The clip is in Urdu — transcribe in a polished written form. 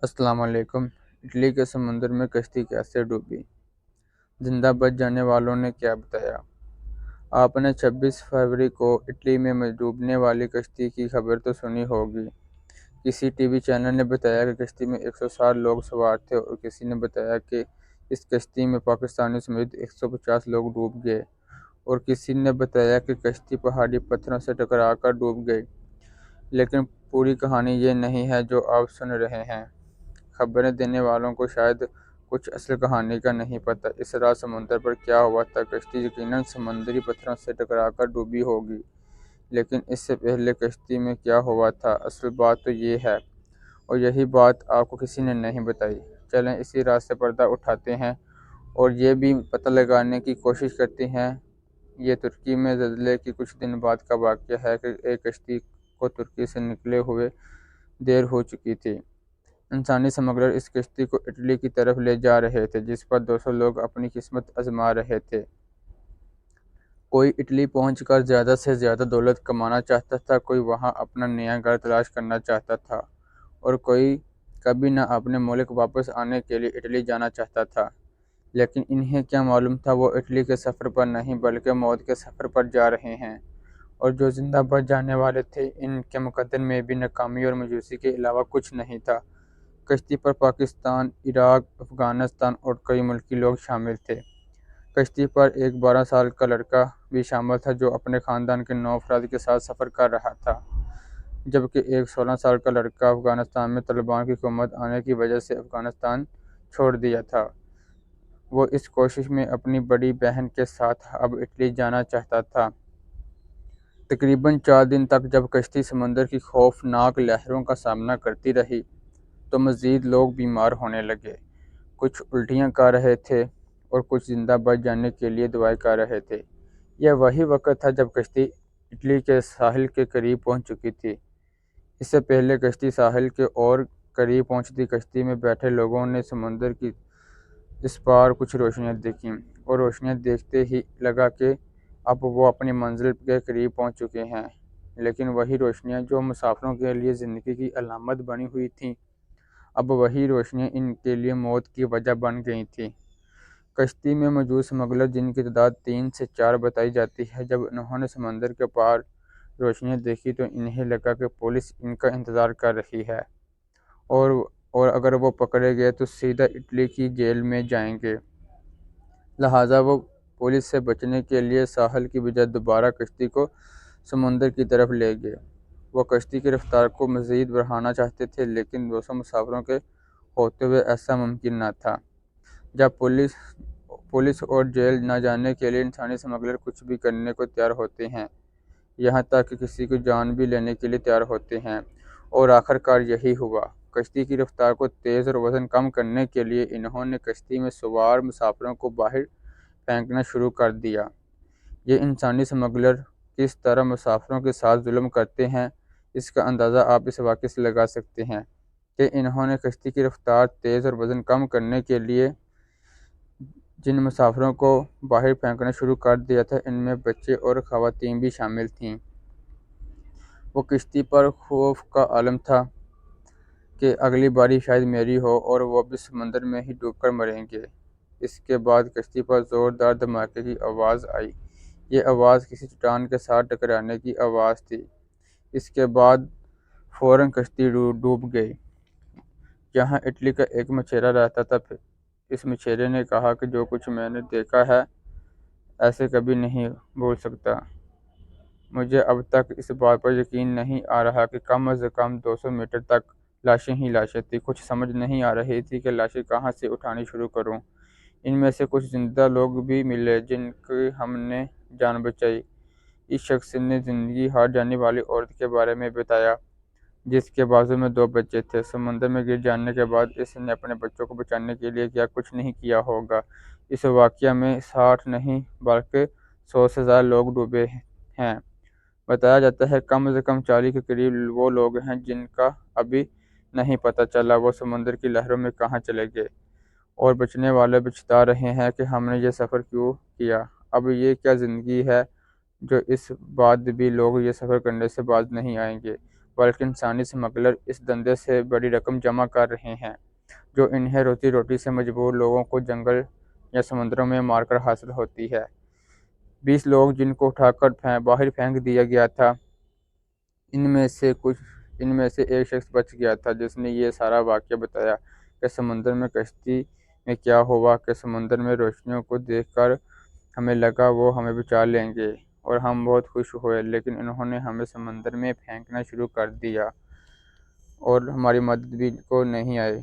السلام علیکم۔ اٹلی کے سمندر میں کشتی کیسے ڈوبی؟ زندہ بچ جانے والوں نے کیا بتایا؟ آپ نے 26 فروری کو اٹلی میں ڈوبنے والی کشتی کی خبر تو سنی ہوگی۔ کسی ٹی وی چینل نے بتایا کہ کشتی میں 160 لوگ سوار تھے اور کسی نے بتایا کہ اس کشتی میں پاکستانی سمیت 150 لوگ ڈوب گئے اور کسی نے بتایا کہ کشتی پہاڑی پتھروں سے ٹکرا کر ڈوب گئی۔ لیکن پوری کہانی یہ نہیں ہے جو آپ سن رہے ہیں۔ خبریں دینے والوں کو شاید کچھ اصل کہانی کا نہیں پتہ۔ اس رات سمندر پر کیا ہوا تھا؟ کشتی یقیناً سمندری پتھروں سے ٹکرا کر ڈوبی ہوگی، لیکن اس سے پہلے کشتی میں کیا ہوا تھا؟ اصل بات تو یہ ہے، اور یہی بات آپ کو کسی نے نہیں بتائی۔ چلیں اسی رات سے پردہ اٹھاتے ہیں اور یہ بھی پتہ لگانے کی کوشش کرتے ہیں۔ یہ ترکی میں زلزلے کے کچھ دن بعد کا واقعہ ہے کہ ایک کشتی کو ترکی سے نکلے ہوئے دیر ہو چکی تھی۔ انسانی سمگلر اس کشتی کو اٹلی کی طرف لے جا رہے تھے، جس پر 200 لوگ اپنی قسمت آزما رہے تھے۔ کوئی اٹلی پہنچ کر زیادہ سے زیادہ دولت کمانا چاہتا تھا، کوئی وہاں اپنا نیا گھر تلاش کرنا چاہتا تھا اور کوئی کبھی نہ اپنے ملک واپس آنے کے لیے اٹلی جانا چاہتا تھا۔ لیکن انہیں کیا معلوم تھا وہ اٹلی کے سفر پر نہیں بلکہ موت کے سفر پر جا رہے ہیں، اور جو زندہ بچ جانے والے تھے ان کے مقدر میں بھی ناکامی اور مایوسی کے علاوہ کچھ نہیں تھا۔ کشتی پر پاکستان، عراق، افغانستان اور کئی ملکی لوگ شامل تھے۔ کشتی پر ایک 12 سال کا لڑکا بھی شامل تھا جو اپنے خاندان کے 9 افراد کے ساتھ سفر کر رہا تھا، جبکہ ایک 16 سال کا لڑکا افغانستان میں طالبان کی حکومت آنے کی وجہ سے افغانستان چھوڑ دیا تھا۔ وہ اس کوشش میں اپنی بڑی بہن کے ساتھ اب اٹلی جانا چاہتا تھا۔ تقریباً 4 دن تک جب کشتی سمندر کی خوفناک لہروں کا سامنا کرتی رہی تو مزید لوگ بیمار ہونے لگے۔ کچھ الٹیاں کر رہے تھے اور کچھ زندہ بچ جانے کے لیے دعائیں کر رہے تھے۔ یہ وہی وقت تھا جب کشتی اٹلی کے ساحل کے قریب پہنچ چکی تھی۔ اس سے پہلے کشتی ساحل کے اور قریب پہنچتی کشتی میں بیٹھے لوگوں نے سمندر کی اس پار کچھ روشنیاں دیکھیں، اور روشنیاں دیکھتے ہی لگا کہ اب وہ اپنی منزل کے قریب پہنچ چکے ہیں۔ لیکن وہی روشنیاں جو مسافروں کے لیے زندگی کی علامت بنی ہوئی تھیں، اب وہی روشنیاں ان کے لیے موت کی وجہ بن گئی تھیں۔ کشتی میں موجود سمگلر، جن کی تعداد 3 سے 4 بتائی جاتی ہے، جب انہوں نے سمندر کے پار روشنیاں دیکھی تو انہیں لگا کہ پولیس ان کا انتظار کر رہی ہے اور اگر وہ پکڑے گئے تو سیدھا اٹلی کی جیل میں جائیں گے۔ لہٰذا وہ پولیس سے بچنے کے لیے ساحل کی بجائے دوبارہ کشتی کو سمندر کی طرف لے گئے۔ وہ کشتی کی رفتار کو مزید بڑھانا چاہتے تھے، لیکن 200 مسافروں کے ہوتے ہوئے ایسا ممکن نہ تھا۔ جب پولیس اور جیل نہ جانے کے لیے انسانی سمگلر کچھ بھی کرنے کو تیار ہوتے ہیں، یہاں تک کہ کسی کی جان بھی لینے کے لیے تیار ہوتے ہیں، اور آخر کار یہی ہوا۔ کشتی کی رفتار کو تیز اور وزن کم کرنے کے لیے انہوں نے کشتی میں سوار مسافروں کو باہر پھینکنا شروع کر دیا۔ یہ انسانی سمگلر کس طرح مسافروں کے ساتھ ظلم کرتے ہیں، اس کا اندازہ آپ اس واقعے سے لگا سکتے ہیں کہ انہوں نے کشتی کی رفتار تیز اور وزن کم کرنے کے لیے جن مسافروں کو باہر پھینکنا شروع کر دیا تھا، ان میں بچے اور خواتین بھی شامل تھیں۔ وہ کشتی پر خوف کا عالم تھا کہ اگلی باری شاید میری ہو اور وہ بھی سمندر میں ہی ڈوب کر مریں گے۔ اس کے بعد کشتی پر زوردار دھماکے کی آواز آئی۔ یہ آواز کسی چٹان کے ساتھ ٹکرانے کی آواز تھی۔ اس کے بعد فوراً کشتی ڈوب گئی۔ یہاں اٹلی کا ایک مچھیرا رہتا تھا۔ اس مچھیرے نے کہا کہ جو کچھ میں نے دیکھا ہے اسے کبھی نہیں بھول سکتا۔ مجھے اب تک اس بات پر یقین نہیں آ رہا کہ کم از کم 200 میٹر تک لاشیں ہی لاشیں تھیں۔ کچھ سمجھ نہیں آ رہی تھی کہ لاشیں کہاں سے اٹھانی شروع کروں۔ ان میں سے کچھ زندہ لوگ بھی ملے جن کی ہم نے جان بچائی۔ اس شخص نے زندگی ہار جانے والی عورت کے بارے میں بتایا جس کے بازو میں 2 بچے تھے۔ سمندر میں گر جانے کے بعد اس نے اپنے بچوں کو بچانے کے لیے کیا کچھ نہیں کیا ہوگا۔ اس واقعہ میں 60 نہیں بلکہ 100 سے زیادہ لوگ ڈوبے ہیں۔ بتایا جاتا ہے کم از کم 40 کے قریب وہ لوگ ہیں جن کا ابھی نہیں پتہ چلا وہ سمندر کی لہروں میں کہاں چلے گئے، اور بچنے والے بتا رہے ہیں کہ ہم نے یہ سفر کیوں کیا۔ اب یہ کیا زندگی ہے جو اس بعد بھی لوگ یہ سفر کرنے سے باز نہیں آئیں گے۔ بلکہ انسانی اسمگلر اس دھندے سے بڑی رقم جمع کر رہے ہیں جو انہیں روٹی سے مجبور لوگوں کو جنگل یا سمندروں میں مار کر حاصل ہوتی ہے۔ 20 لوگ جن کو اٹھا کر باہر پھینک دیا گیا تھا، ان میں سے ایک شخص بچ گیا تھا جس نے یہ سارا واقعہ بتایا کہ سمندر میں کشتی میں کیا ہوا کہ سمندر میں روشنیوں کو دیکھ کر ہمیں لگا وہ ہمیں بچا لیں گے اور ہم بہت خوش ہوئے، لیکن انہوں نے ہمیں سمندر میں پھینکنا شروع کر دیا اور ہماری مدد بھی کو نہیں آئے۔